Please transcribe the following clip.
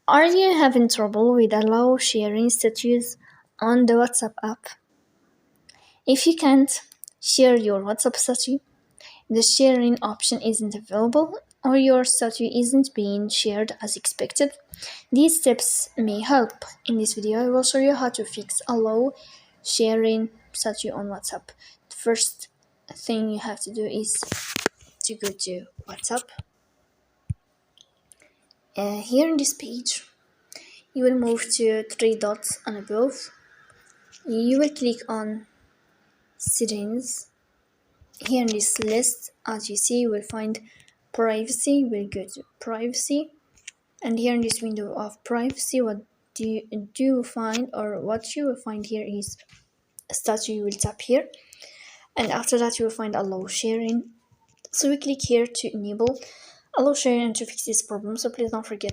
Are you having trouble with allow sharing status on the WhatsApp app? If you can't share your WhatsApp status, the sharing option isn't available, or your status isn't being shared as expected, these steps may help. In this video, I will show you how to fix allow sharing status on WhatsApp. The first thing you have to do is to go to WhatsApp. Here in this page, you will move to three dots on above. You will click on settings. Here in this list, as you see, you will find privacy. We'll go to privacy, and here in this window of privacy, what you find, or what you will find here is a statue. You will tap here, and after that you will find allow sharing. So we click here to enable allow sharing and to fix this problem. So please don't forget